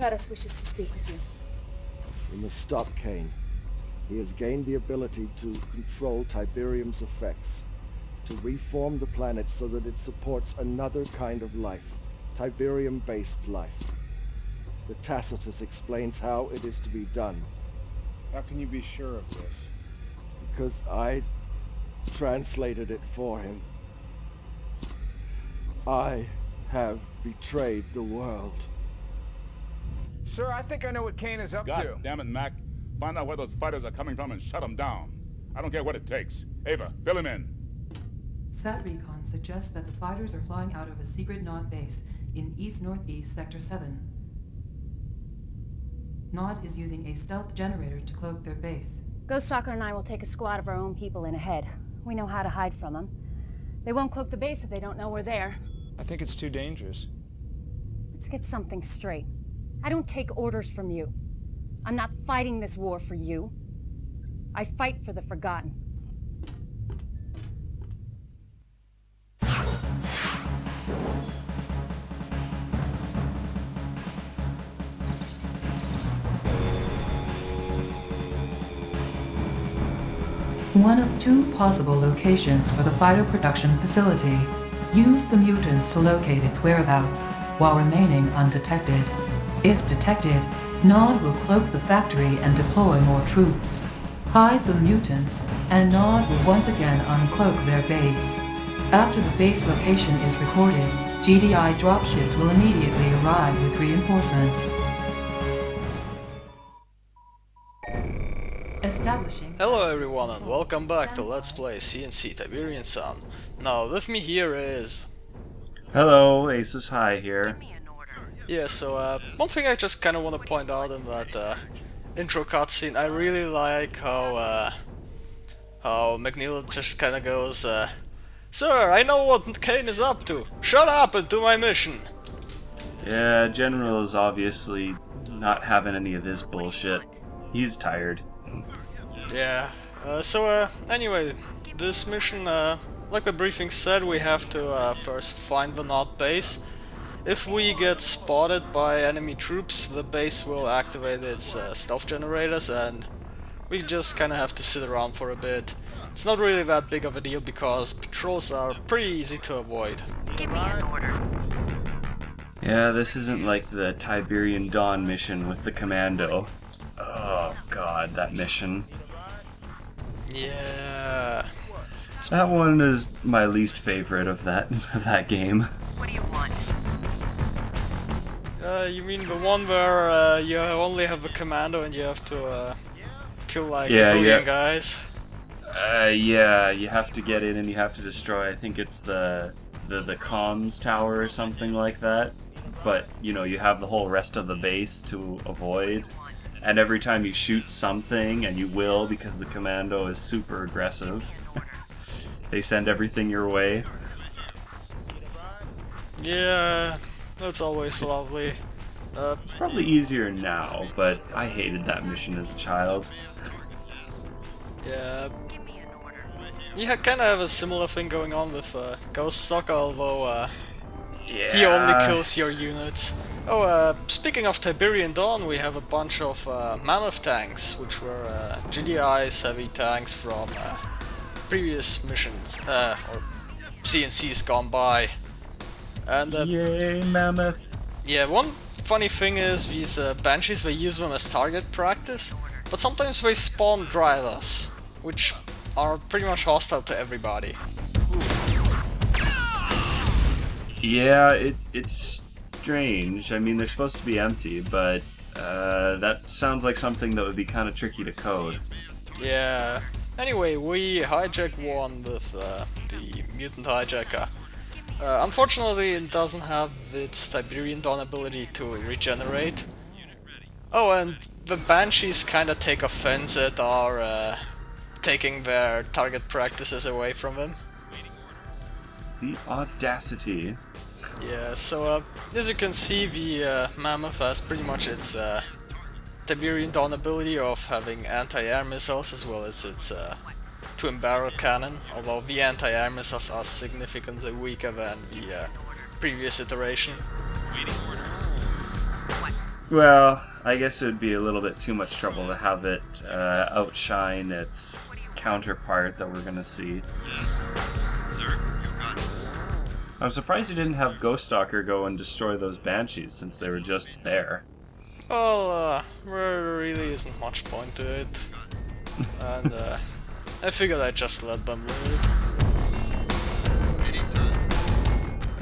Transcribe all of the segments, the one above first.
Pratis wishes to speak with you. We must stop Kane. He has gained the ability to control Tiberium's effects, to reform the planet so that it supports another kind of life, Tiberium-based life. The Tacitus explains how it is to be done. How can you be sure of this? Because I translated it for him. I have betrayed the world. Sir, I think I know what Kane is up to. God damn it, Mac. Find out where those fighters are coming from and shut them down. I don't care what it takes. Ava, fill him in. Sat Recon suggests that the fighters are flying out of a secret Nod base in east-northeast Sector 7. Nod is using a stealth generator to cloak their base. Ghoststalker and I will take a squad of our own people in ahead. We know how to hide from them. They won't cloak the base if they don't know we're there. I think it's too dangerous. Let's get something straight. I don't take orders from you. I'm not fighting this war for you. I fight for the Forgotten. One of two possible locations for the fighter production facility. Use the mutants to locate its whereabouts while remaining undetected. If detected, Nod will cloak the factory and deploy more troops. Hide the mutants, and Nod will once again uncloak their base. After the base location is recorded, GDI dropships will immediately arrive with reinforcements. Establishing... Hello everyone and welcome back to Let's Play CNC Tiberian Sun. Now with me here is... Hello, Aces High here. Yeah, so one thing I just kinda wanna point out in that intro cutscene, I really like how McNeil just kinda goes, Sir, I know what Kane is up to! Shut up and do my mission! Yeah, General is obviously not having any of this bullshit. He's tired. Yeah, anyway, this mission, like the briefing said, we have to first find the Nod base. If we get spotted by enemy troops, the base will activate its stealth generators and we just kinda have to sit around for a bit. It's not really that big of a deal because patrols are pretty easy to avoid. Give me an order. Yeah, this isn't like the Tiberian Dawn mission with the Commando. Oh god, that mission. Yeah. That one is my least favorite of that game. What do you want? You mean the one where you only have a commando and you have to kill like a billion guys? Yeah, you have to get in and you have to destroy, I think it's the comms tower or something like that. But, you know, you have the whole rest of the base to avoid. And every time you shoot something, and you will because the commando is super aggressive, they send everything your way. Yeah, that's always lovely. It's probably easier now, but I hated that mission as a child. Yeah. You kind of have a similar thing going on with Ghoststalker, although he only kills your units. Oh, speaking of Tiberian Dawn, we have a bunch of Mammoth tanks, which were GDI's heavy tanks from previous missions, or CNCs gone by. And yay, Mammoth! Yeah, one funny thing is these Banshees, they use them as target practice, but sometimes they spawn drivers, which are pretty much hostile to everybody. Yeah, it's strange. I mean, they're supposed to be empty, but that sounds like something that would be kind of tricky to code. Yeah. Anyway, we hijack one with the mutant hijacker. Unfortunately, it doesn't have its Tiberian Dawn ability to regenerate. Oh, and the Banshees kinda take offense at our taking their target practices away from them. The audacity. Yeah, so as you can see, the Mammoth has pretty much its Tiberian Dawn ability of having anti-air missiles as well as its twin barrel cannon, although the anti-air missiles are significantly weaker than the previous iteration. Well, I guess it would be a little bit too much trouble to have it outshine its counterpart that we're gonna see. Yes. Sir, you've got it. I'm surprised you didn't have Ghost Stalker go and destroy those Banshees since they were just there. Well, there really isn't much point to it. And I figured I'd just let them live.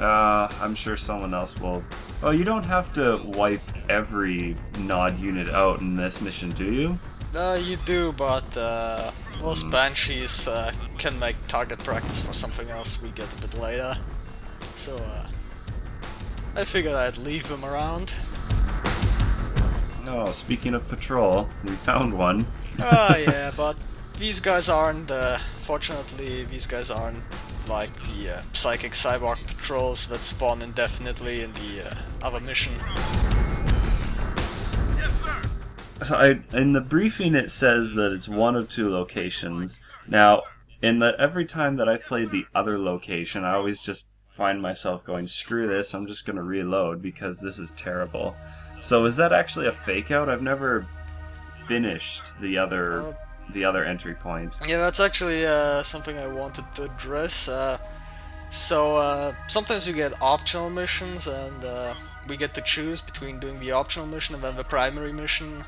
I'm sure someone else will... Oh, you don't have to wipe every Nod unit out in this mission, do you? You do, but those Banshees can make target practice for something else we get a bit later. So, I figured I'd leave them around. Oh, speaking of patrol, we found one. Yeah, but these guys aren't, fortunately, these guys aren't like the psychic cyborg patrols that spawn indefinitely in the other mission. So in the briefing it says that it's one of two locations. Now, every time that I've played the other location, I always just find myself going, screw this, I'm just gonna reload because this is terrible. So is that actually a fake out? I've never finished the other entry point. Yeah, that's actually something I wanted to address. So sometimes you get optional missions, and we get to choose between doing the optional mission and then the primary mission.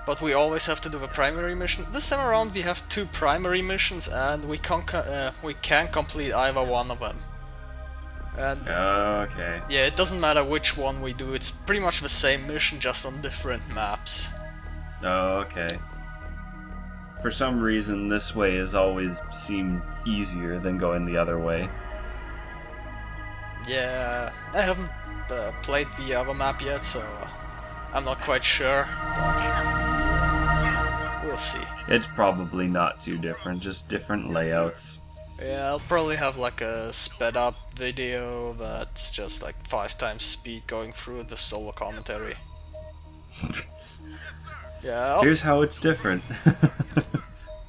But we always have to do the primary mission. This time around we have two primary missions, and we can't complete either one of them. And okay. yeah, it doesn't matter which one we do. It's pretty much the same mission, just on different maps. Okay. For some reason, this way has always seemed easier than going the other way. Yeah, I haven't played the other map yet, so I'm not quite sure, but we'll see. It's probably not too different, just different layouts. Yeah, I'll probably have like a sped up video that's just like 5 times speed going through the solo commentary. Yeah. Here's how it's different.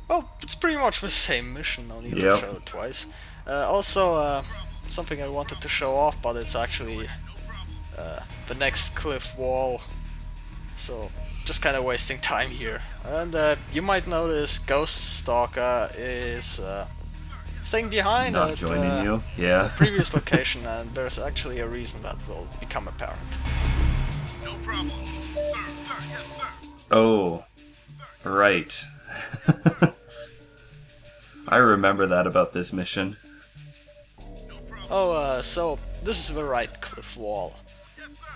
Well, it's pretty much the same mission, no need to show it twice. Also, something I wanted to show off, but it's actually the next cliff wall, so just kind of wasting time here. And you might notice Ghost Stalker is staying behind Not at joining you, yeah. the previous location, and there's actually a reason that will become apparent. No problem. Sir, yes, sir. Oh, right. I remember that about this mission. Oh, so this is the right cliff wall.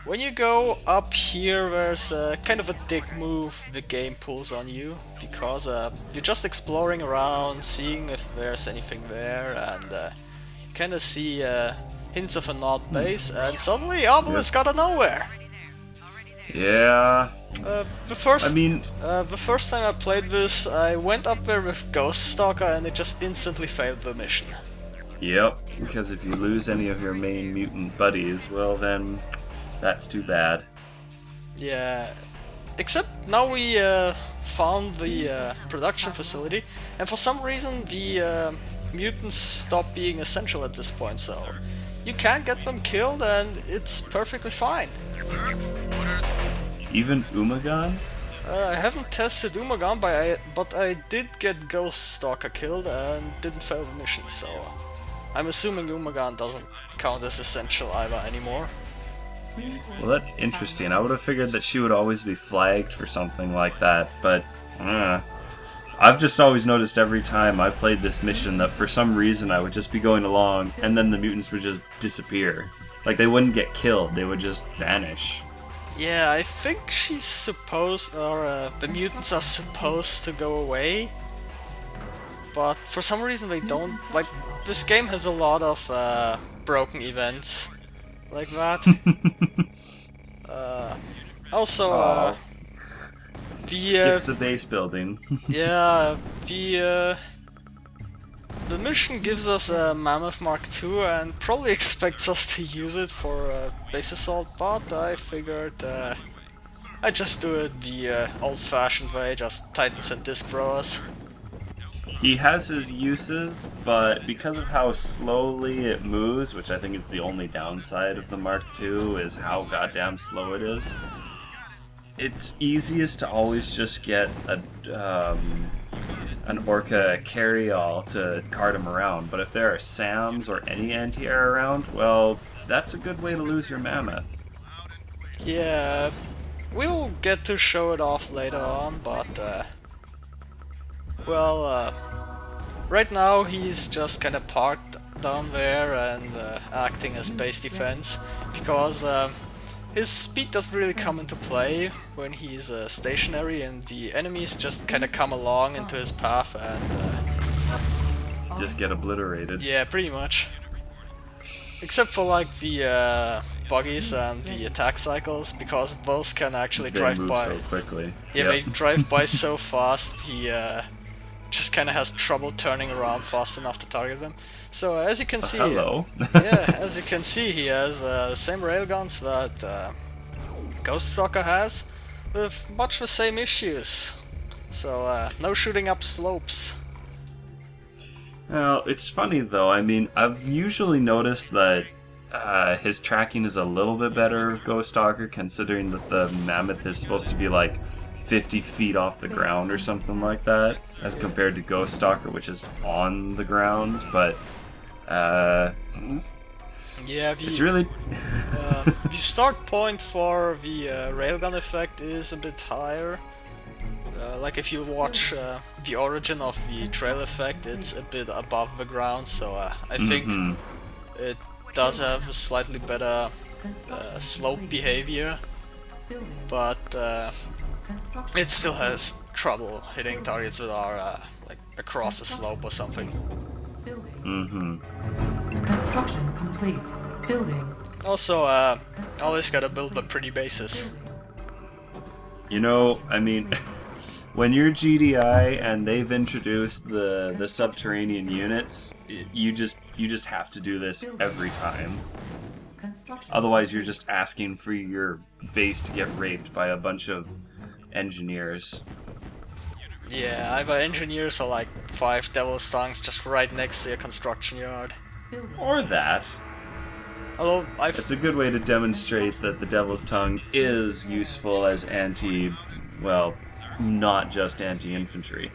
When you go up here, there's kind of a dick move the game pulls on you, because you're just exploring around, seeing if there's anything there, and you kind of see hints of a Nod base, and suddenly Obelisk out of nowhere! Yeah. The first time I played this, I went up there with Ghost Stalker, and it just instantly failed the mission. Yep, because if you lose any of your main mutant buddies, well then, that's too bad. Yeah, except now we found the production facility, and for some reason the mutants stop being essential at this point, so you can get them killed and it's perfectly fine. Even Umagan? I haven't tested Umagan, but I did get Ghost Stalker killed and didn't fail the mission, so I'm assuming Umagan doesn't count as essential either anymore. Well, that's interesting. I would have figured that she would always be flagged for something like that, but I've just always noticed every time I played this mission that for some reason I would just be going along and then the mutants would just disappear. Like, they wouldn't get killed, they would just vanish. Yeah, I think she's supposed, or the mutants are supposed to go away, but for some reason they don't. Like, this game has a lot of broken events like that. Also, skip the base building. yeah, the mission gives us a Mammoth Mark II and probably expects us to use it for base assault, but I figured I'd just do it the old-fashioned way, just Titans and disc throwers. He has his uses, but because of how slowly it moves, which I think is the only downside of the Mark II, is how goddamn slow it is. it's easiest to always just get an Orca carry-all to cart him around, but if there are SAMs or any anti-air around, well, that's a good way to lose your mammoth. Yeah, we'll get to show it off later on, but well, right now he's just kind of parked down there and acting as base defense, because his speed doesn't really come into play when he's stationary, and the enemies just kind of come along into his path and Just get obliterated. yeah, pretty much. Except for like the buggies and the attack cycles, because those can actually They drive move by. so quickly. Yeah, Yep. they drive by so fast, he just kind of has trouble turning around fast enough to target them. So as you can see, Hello. yeah, as you can see, he has the same railguns that Ghost Stalker has, with much the same issues. So no shooting up slopes. Well, it's funny though. I mean, I've usually noticed that his tracking is a little bit better with Ghost Stalker, considering that the mammoth is supposed to be like 50 feet off the ground or something like that, as compared to Ghost Stalker, which is on the ground. But Yeah, it's really the start point for the railgun effect is a bit higher. Like if you watch the origin of the trail effect, it's a bit above the ground, so I think it does have a slightly better slope behavior, but it still has trouble hitting targets that are like across a slope or something. Construction complete. Building. Also, always gotta build the pretty bases. You know, I mean, when you're GDI and they've introduced the subterranean units, you just have to do this every time. Otherwise, you're just asking for your base to get raped by a bunch of engineers. Yeah, either engineers or like 5 Devil's Tongues just right next to your construction yard. Or that. Although It's a good way to demonstrate that the Devil's Tongue is useful as well, not just anti-infantry.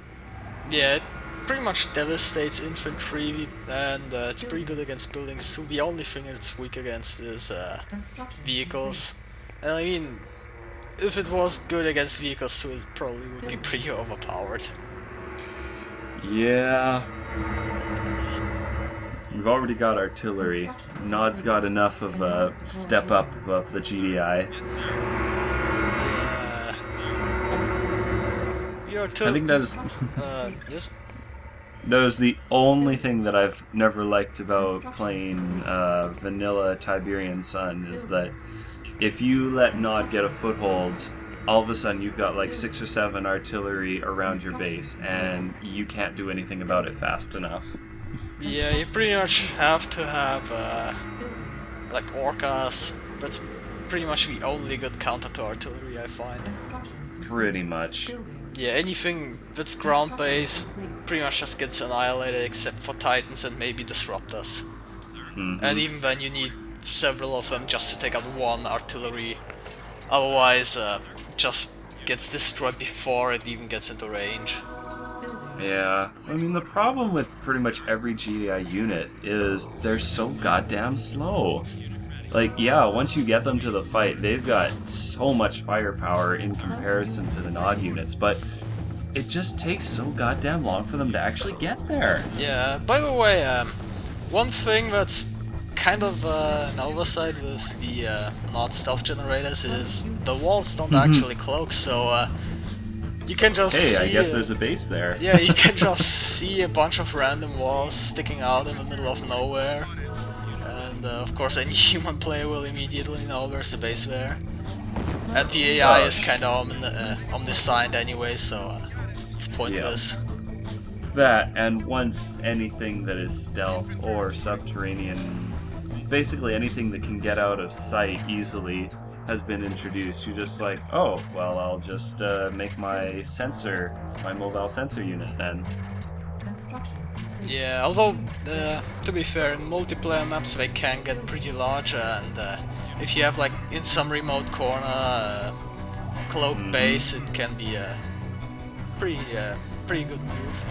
yeah, it pretty much devastates infantry, and it's pretty good against buildings too. The only thing it's weak against is vehicles. And I mean, if it was good against vehicles too, it probably would be pretty overpowered. Yeah. We've already got artillery. Nod's got enough of a step up above the GDI. Yeah. I think that's yes? that was the only thing that I've never liked about playing vanilla Tiberian Sun, is that if you let Nod get a foothold, all of a sudden you've got like 6 or 7 artillery around your base, and you can't do anything about it fast enough. Yeah, you pretty much have to have like orcas. That's pretty much the only good counter to artillery I find. Pretty much. Yeah, anything that's ground-based pretty much just gets annihilated except for Titans and maybe Disruptors. And even then you need several of them just to take out one artillery. Otherwise, just gets destroyed before it even gets into range. Yeah, I mean, the problem with pretty much every GDI unit is they're so goddamn slow. Like, yeah, once you get them to the fight, they've got so much firepower in comparison to the Nod units, but it just takes so goddamn long for them to actually get there. Yeah, by the way, one thing that's kind of an oversight with the Nod stealth generators is the walls don't actually cloak, so you can just see... I guess there's a base there. Yeah, you can just see a bunch of random walls sticking out in the middle of nowhere. And of course any human player will immediately know there's a base there. And the AI is kind of omniscient anyway, so it's pointless. Yeah. That, and once anything that is stealth or subterranean, basically anything that can get out of sight easily, has been introduced, you're just like, oh, well, I'll just make my mobile sensor unit then. Yeah, although, to be fair, in multiplayer maps they can get pretty large, and if you have, like, in some remote corner, cloaked base, it can be a pretty good move.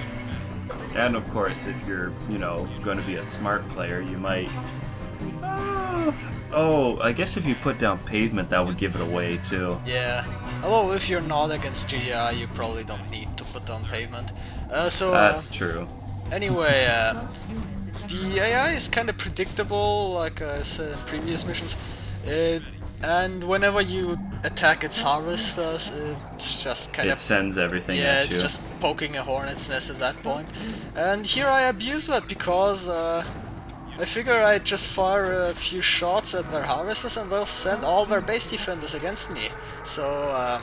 And of course, if you're, you know, going to be a smart player, you might... Oh, I guess if you put down pavement, that would give it away too. Yeah. Although if you're not against GDI, you probably don't need to put down pavement. That's true. Anyway, the AI is kind of predictable, like I said in previous missions. And whenever you attack its harvesters, it's just kind of... It sends everything at you. Yeah, it's just poking a hornet's nest at that point. And here I abuse that because I figure I just fire a few shots at their harvesters and they'll send all their base defenders against me. So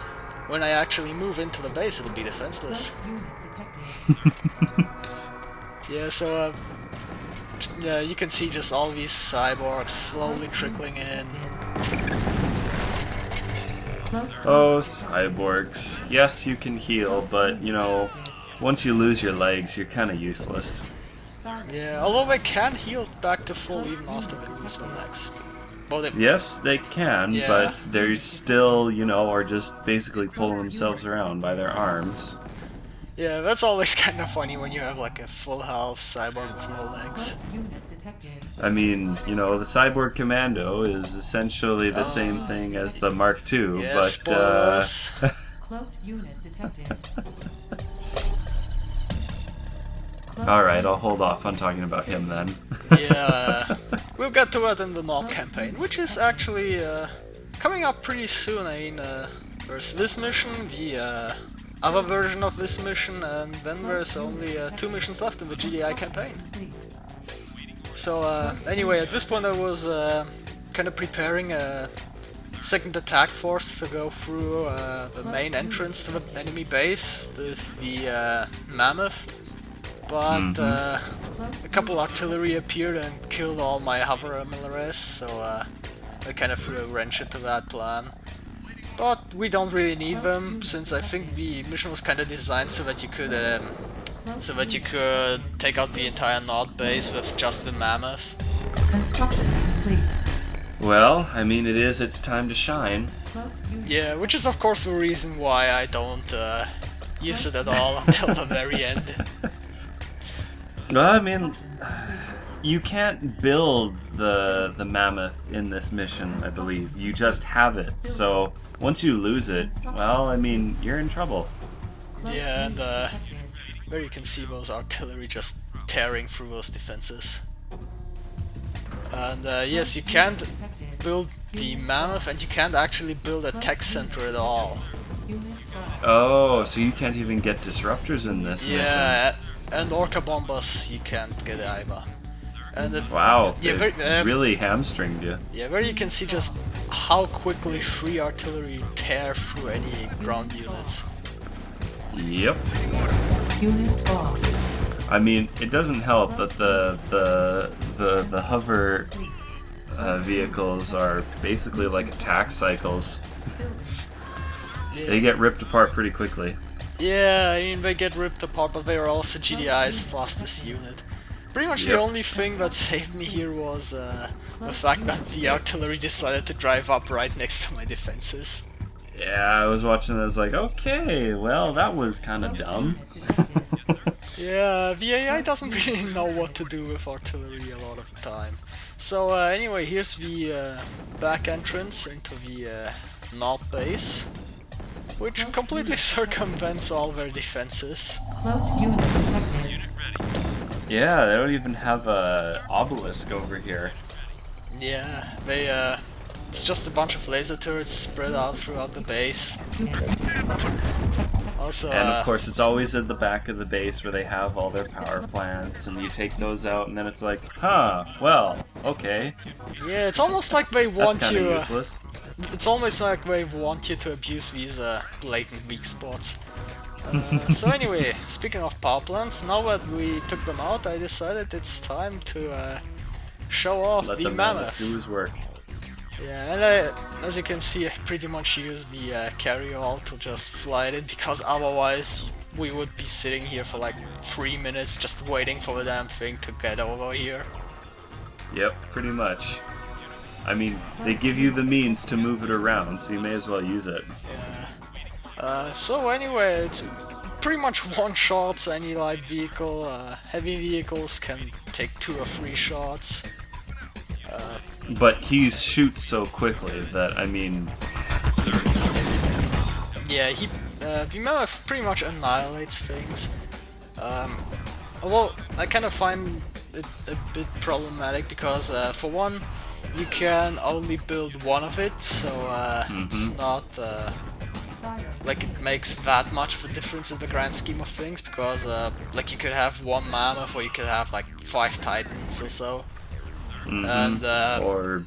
when I actually move into the base, it'll be defenseless. Yeah, so yeah, you can see just all these cyborgs slowly trickling in. Oh, cyborgs. Yes, you can heal, but, you know, once you lose your legs, you're kind of useless. Yeah, although they can heal back to full even after they lose their legs. Well, yes, they can, yeah. But they still, you know, are just basically pulling themselves around by their arms. Yeah, that's always kind of funny when you have like a full health cyborg with no legs. I mean, you know, the Cyborg Commando is essentially the same thing as the Mark II, yeah, but spoilers. Alright, I'll hold off on talking about him then. Yeah, we'll get to it in the Nord campaign, which is actually coming up pretty soon. I mean, there's this mission, the other version of this mission, and then there's only 2 missions left in the GDI campaign. So anyway, at this point I was kind of preparing a second attack force to go through the main entrance to the enemy base with the Mammoth, but a couple artillery appeared and killed all my hover MLRS, so I kind of threw a wrench into that plan. But we don't really need them, since I think the mission was kind of designed so that you could take out the entire Nord base with just the Mammoth. Construction complete. Well, I mean, it is its time to shine. Yeah, which is of course the reason why I don't use it at all until the very end. Well, I mean, you can't build the Mammoth in this mission, I believe. You just have it, so once you lose it, well, I mean, you're in trouble. Yeah, and there you can see those artillery just tearing through those defenses. And yes, you can't build the Mammoth, and you can't actually build a tech center at all. Oh, so you can't even get disruptors in this mission. Yeah, and Orca Bombers you can't get either. And wow, yeah, really hamstringed you. Yeah, where you can see just how quickly free artillery tear through any ground units. Yep. Unit lost. I mean, it doesn't help that the hover vehicles are basically like attack cycles. Yeah. They get ripped apart pretty quickly. Yeah, I mean, they get ripped apart, but they are also GDI's fastest unit. Pretty much the only thing that saved me here was the fact that the artillery decided to drive up right next to my defenses. Yeah, I was watching and I was like, okay, well, that was kind of dumb. Yeah, the AI doesn't really know what to do with artillery a lot of the time. So anyway, here's the back entrance into the Nord base, which completely circumvents all their defenses. Cloaked unit detected. Yeah, they don't even have a obelisk over here. Yeah, they it's just a bunch of laser turrets spread out throughout the base. Also, and of course, it's always at the back of the base where they have all their power plants, and you take those out, and then it's like, huh, well, okay. Yeah, it's almost like they want That's you. useless. It's almost like they want you to abuse these blatant weak spots. So anyway, speaking of power plants, now that we took them out, I decided it's time to show off Let the the Mammoth. do his work. Yeah, and as you can see, I pretty much use the carryall to just fly it in, because otherwise we would be sitting here for like 3 minutes just waiting for the damn thing to get over here. Yep, pretty much. I mean, they give you the means to move it around, so you may as well use it. Yeah. So anyway, it's pretty much one-shots any light vehicle. Heavy vehicles can take 2 or 3 shots. But he shoots so quickly that, I mean... Yeah, the mammoth pretty much annihilates things. Although I kind of find it a bit problematic because, for one, you can only build one of it, so it's not like it makes that much of a difference in the grand scheme of things, because like you could have 1 mammoth or you could have like 5 titans or so. And or...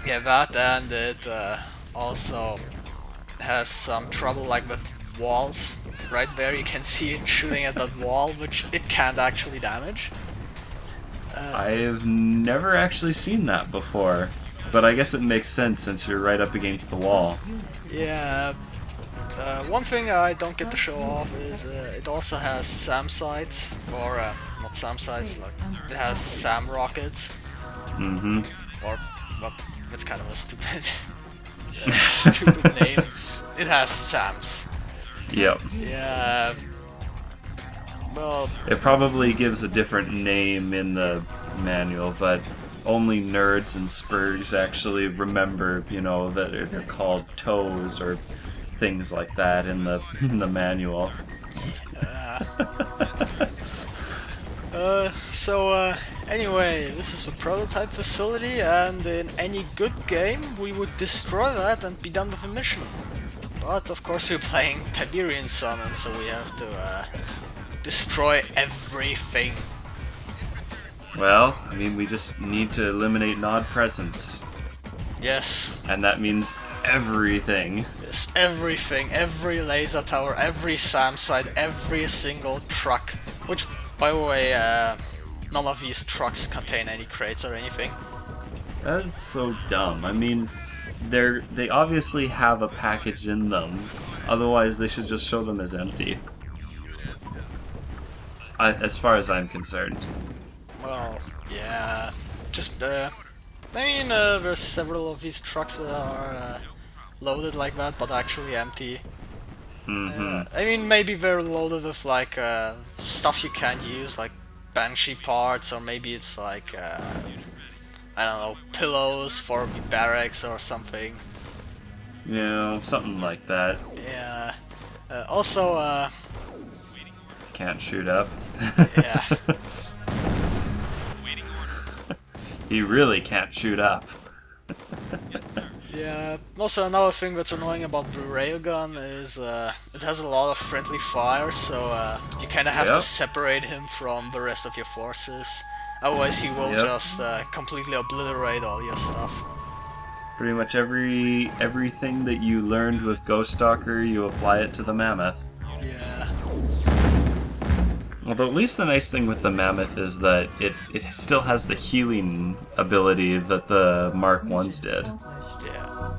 yeah, that, and it also has some trouble like with walls. Right there you can see it shooting at that wall, which it can't actually damage. I've never actually seen that before, but I guess it makes sense since you're right up against the wall. Yeah, one thing I don't get to show off is it also has SAM sights, or not SAM sights, like it has SAM rockets. Or, well, that's kind of a stupid, stupid name. It has SAMs. Yep. Yeah. Well, it probably gives a different name in the manual, but only nerds and spurs actually remember, you know, that they're called toes or things like that in the manual. Anyway, this is the prototype facility, and in any good game we would destroy that and be done with the mission. But of course we're playing Tiberian Summon, so we have to destroy everything. Well, I mean, we just need to eliminate Nod presence. Yes. And that means everything. Yes, everything. Every laser tower, every SAM site, every single truck. Which, by the way, none of these trucks contain any crates or anything. That is so dumb. I mean, they obviously have a package in them. Otherwise, they should just show them as empty. As far as I'm concerned. Well, yeah. Just, I mean, there's several of these trucks that are loaded like that, but actually empty. I mean, maybe they're loaded with, like, stuff you can't use, like Banshee parts, or maybe it's like, I don't know, pillows for the barracks or something. Yeah, something like that. Yeah. Also, can't shoot up. Yeah. He really can't shoot up. Yeah. Also, another thing that's annoying about the railgun is it has a lot of friendly fire, so you kind of have to separate him from the rest of your forces. Otherwise, he will just completely obliterate all your stuff. Pretty much everything that you learned with Ghost Stalker, you apply it to the Mammoth. Yeah. Although at least the nice thing with the Mammoth is that it still has the healing ability that the Mark 1s did. Yeah.